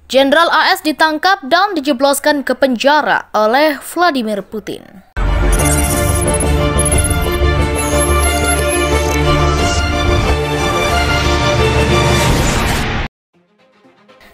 Jenderal AS ditangkap dan dijebloskan ke penjara oleh Vladimir Putin.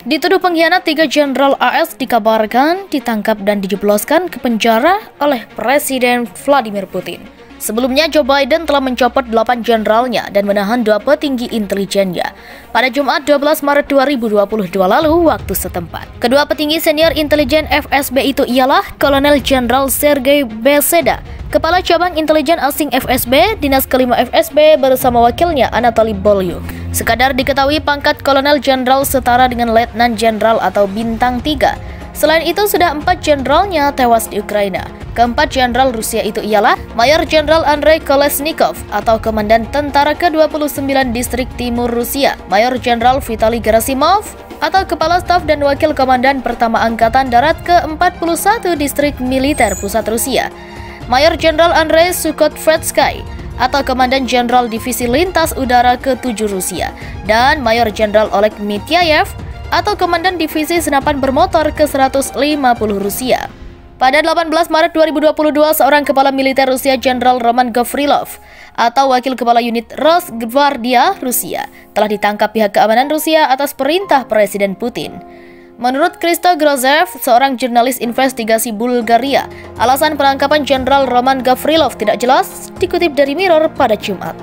Dituduh pengkhianat, 3 jenderal AS dikabarkan ditangkap dan dijebloskan ke penjara oleh Presiden Vladimir Putin. Sebelumnya, Joe Biden telah mencopot 8 jenderalnya dan menahan 2 petinggi intelijennya pada Jumat 12 Maret 2022 lalu waktu setempat. Kedua petinggi senior intelijen FSB itu ialah Kolonel Jenderal Sergei Beseda, Kepala Cabang Intelijen Asing FSB, Dinas Kelima FSB bersama wakilnya Anatoly Bolyuk. Sekadar diketahui pangkat Kolonel Jenderal setara dengan Letnan Jenderal atau Bintang 3. Selain itu, sudah 4 jenderalnya tewas di Ukraina. Keempat jenderal Rusia itu ialah Mayor Jenderal Andrei Kolesnikov atau Komandan Tentara ke-29 Distrik Timur Rusia, Mayor Jenderal Vitaly Gerasimov atau Kepala Staf dan Wakil Komandan Pertama Angkatan Darat ke-41 Distrik Militer Pusat Rusia, Mayor Jenderal Andrei Sukhotvetsky atau Komandan Jenderal Divisi Lintas Udara ke-7 Rusia, dan Mayor Jenderal Oleg Mityayev atau Komandan Divisi Senapan Bermotor ke-150 Rusia. Pada 18 Maret 2022, seorang kepala militer Rusia, Jenderal Roman Gavrilov atau Wakil Kepala Unit Rosgvardia Rusia, telah ditangkap pihak keamanan Rusia atas perintah Presiden Putin. Menurut Christo Grozev, seorang jurnalis investigasi Bulgaria, alasan penangkapan Jenderal Roman Gavrilov tidak jelas, dikutip dari Mirror pada Jumat.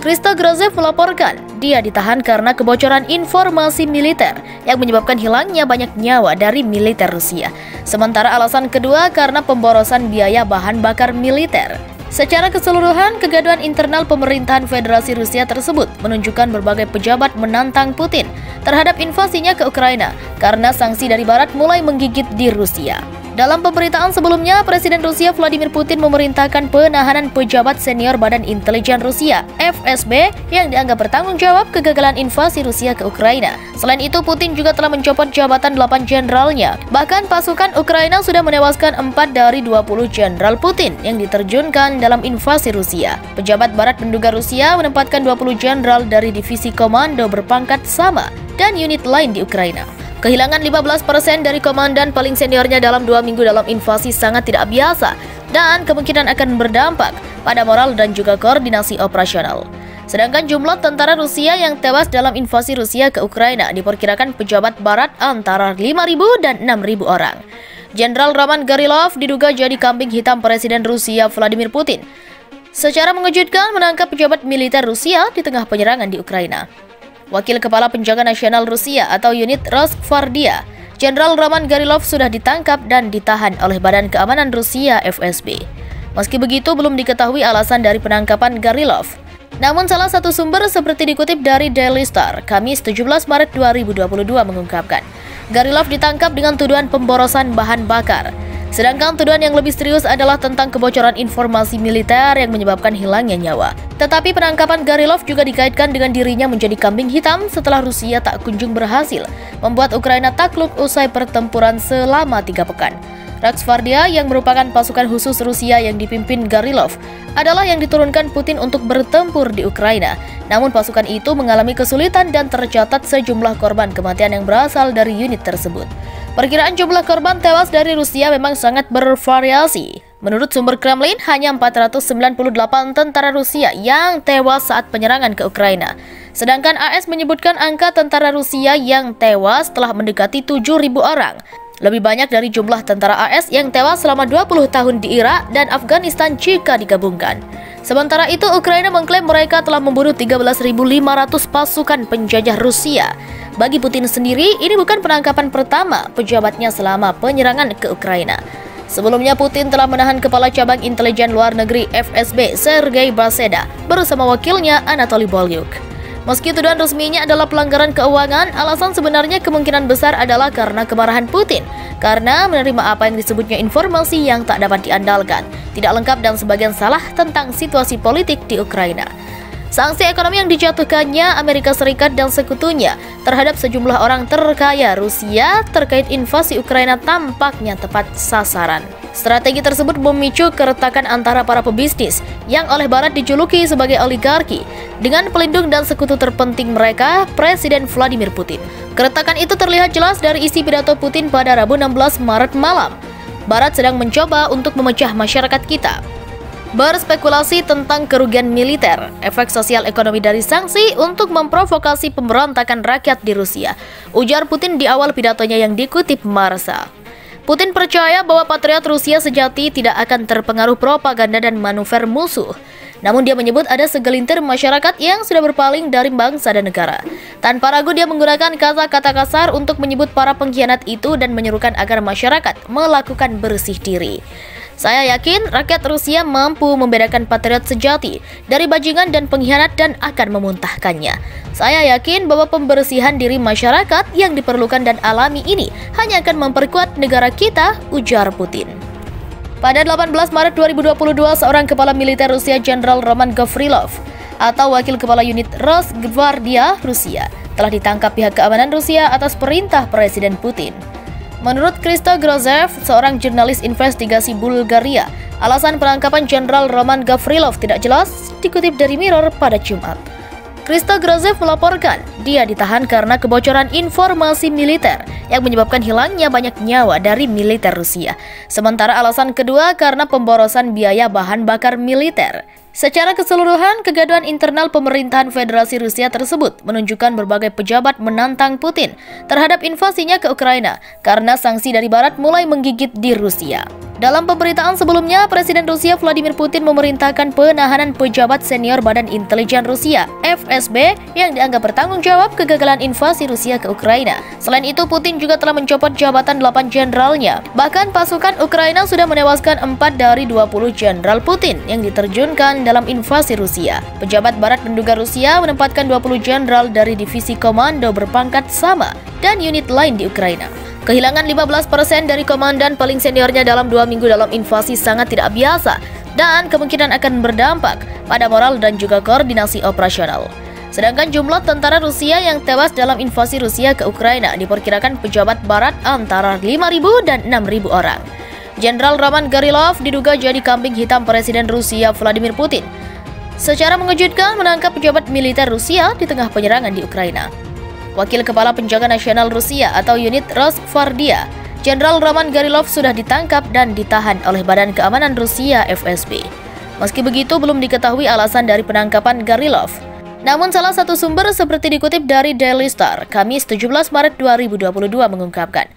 Christo Grozev melaporkan dia ditahan karena kebocoran informasi militer yang menyebabkan hilangnya banyak nyawa dari militer Rusia. Sementara alasan kedua karena pemborosan biaya bahan bakar militer. Secara keseluruhan, kegaduhan internal pemerintahan Federasi Rusia tersebut menunjukkan berbagai pejabat menantang Putin terhadap invasinya ke Ukraina karena sanksi dari Barat mulai menggigit di Rusia. Dalam pemberitaan sebelumnya, Presiden Rusia Vladimir Putin memerintahkan penahanan pejabat senior Badan Intelijen Rusia (FSB) yang dianggap bertanggung jawab kegagalan invasi Rusia ke Ukraina. Selain itu, Putin juga telah mencopot jabatan 8 jenderalnya. Bahkan pasukan Ukraina sudah menewaskan 4 dari 20 jenderal Putin yang diterjunkan dalam invasi Rusia. Pejabat Barat menduga Rusia menempatkan 20 jenderal dari divisi komando berpangkat sama dan unit lain di Ukraina. Kehilangan 15% dari komandan paling seniornya dalam 2 minggu dalam invasi sangat tidak biasa dan kemungkinan akan berdampak pada moral dan juga koordinasi operasional. Sedangkan jumlah tentara Rusia yang tewas dalam invasi Rusia ke Ukraina diperkirakan pejabat Barat antara 5.000 dan 6.000 orang. Jenderal Roman Garilov diduga jadi kambing hitam Presiden Rusia Vladimir Putin, secara mengejutkan menangkap pejabat militer Rusia di tengah penyerangan di Ukraina. Wakil Kepala Penjaga Nasional Rusia atau unit Rosgvardia, Jenderal Roman Garilov sudah ditangkap dan ditahan oleh Badan Keamanan Rusia (FSB). Meski begitu, belum diketahui alasan dari penangkapan Garilov. Namun salah satu sumber seperti dikutip dari Daily Star, Kamis 17 Maret 2022 mengungkapkan, Garilov ditangkap dengan tuduhan pemborosan bahan bakar. Sedangkan tuduhan yang lebih serius adalah tentang kebocoran informasi militer yang menyebabkan hilangnya nyawa. Tetapi penangkapan Garilov juga dikaitkan dengan dirinya menjadi kambing hitam setelah Rusia tak kunjung berhasil membuat Ukraina takluk usai pertempuran selama 3 pekan. Rosgvardia yang merupakan pasukan khusus Rusia yang dipimpin Garilov adalah yang diturunkan Putin untuk bertempur di Ukraina. Namun pasukan itu mengalami kesulitan dan tercatat sejumlah korban kematian yang berasal dari unit tersebut. Perkiraan jumlah korban tewas dari Rusia memang sangat bervariasi. Menurut sumber Kremlin, hanya 498 tentara Rusia yang tewas saat penyerangan ke Ukraina. Sedangkan AS menyebutkan angka tentara Rusia yang tewas telah mendekati 7.000 orang. Lebih banyak dari jumlah tentara AS yang tewas selama 20 tahun di Irak dan Afghanistan jika digabungkan. Sementara itu, Ukraina mengklaim mereka telah membunuh 13.500 pasukan penjajah Rusia. Bagi Putin sendiri, ini bukan penangkapan pertama pejabatnya selama penyerangan ke Ukraina. Sebelumnya, Putin telah menahan Kepala Cabang Intelijen Luar Negeri FSB Sergei Beseda bersama wakilnya Anatoly Bolyuk. Meski tuduhan resminya adalah pelanggaran keuangan, alasan sebenarnya kemungkinan besar adalah karena kemarahan Putin karena menerima apa yang disebutnya informasi yang tak dapat diandalkan, tidak lengkap dan sebagian salah tentang situasi politik di Ukraina. Sanksi ekonomi yang dijatuhkannya Amerika Serikat dan sekutunya terhadap sejumlah orang terkaya Rusia terkait invasi Ukraina tampaknya tepat sasaran. Strategi tersebut memicu keretakan antara para pebisnis yang oleh Barat dijuluki sebagai oligarki dengan pelindung dan sekutu terpenting mereka, Presiden Vladimir Putin. Keretakan itu terlihat jelas dari isi pidato Putin pada Rabu 16 Maret malam. Barat sedang mencoba untuk memecah masyarakat kita, berspekulasi tentang kerugian militer, efek sosial ekonomi dari sanksi untuk memprovokasi pemberontakan rakyat di Rusia, ujar Putin di awal pidatonya yang dikutip Marsa. Putin percaya bahwa patriot Rusia sejati tidak akan terpengaruh propaganda dan manuver musuh. Namun dia menyebut ada segelintir masyarakat yang sudah berpaling dari bangsa dan negara. Tanpa ragu dia menggunakan kata-kata kasar untuk menyebut para pengkhianat itu dan menyerukan agar masyarakat melakukan bersih diri. Saya yakin rakyat Rusia mampu membedakan patriot sejati dari bajingan dan pengkhianat dan akan memuntahkannya. Saya yakin bahwa pembersihan diri masyarakat yang diperlukan dan alami ini hanya akan memperkuat negara kita, ujar Putin. Pada 18 Maret 2022, seorang kepala militer Rusia, Jenderal Roman Gavrilov, atau wakil kepala unit Rosgvardia Rusia, telah ditangkap pihak keamanan Rusia atas perintah Presiden Putin. Menurut Christo Grozev, seorang jurnalis investigasi Bulgaria, alasan penangkapan Jenderal Roman Gavrilov tidak jelas, dikutip dari Mirror pada Jumat. Christo Grozev melaporkan dia ditahan karena kebocoran informasi militer yang menyebabkan hilangnya banyak nyawa dari militer Rusia. Sementara alasan kedua karena pemborosan biaya bahan bakar militer. Secara keseluruhan, kegaduhan internal pemerintahan Federasi Rusia tersebut menunjukkan berbagai pejabat menantang Putin terhadap invasinya ke Ukraina karena sanksi dari Barat mulai menggigit di Rusia. Dalam pemberitaan sebelumnya, Presiden Rusia Vladimir Putin memerintahkan penahanan pejabat senior Badan Intelijen Rusia (FSB) yang dianggap bertanggung jawab kegagalan invasi Rusia ke Ukraina. Selain itu, Putin juga telah mencopot jabatan 8 jenderalnya. Bahkan pasukan Ukraina sudah menewaskan 4 dari 20 jenderal Putin yang diterjunkan dalam invasi Rusia. Pejabat Barat menduga Rusia menempatkan 20 jenderal dari divisi komando berpangkat sama dan unit lain di Ukraina. Kehilangan 15% dari komandan paling seniornya dalam 2 minggu dalam invasi sangat tidak biasa dan kemungkinan akan berdampak pada moral dan juga koordinasi operasional. Sedangkan jumlah tentara Rusia yang tewas dalam invasi Rusia ke Ukraina diperkirakan pejabat Barat antara 5.000 dan 6.000 orang. Jenderal Roman Gavrilov diduga jadi kambing hitam Presiden Rusia Vladimir Putin. Secara mengejutkan menangkap pejabat militer Rusia di tengah penyerangan di Ukraina. Wakil Kepala Penjaga Nasional Rusia atau unit Rosgvardia, Jenderal Roman Gavrilov sudah ditangkap dan ditahan oleh Badan Keamanan Rusia (FSB). Meski begitu, belum diketahui alasan dari penangkapan Gavrilov. Namun salah satu sumber seperti dikutip dari Daily Star, Kamis 17 Maret 2022 mengungkapkan,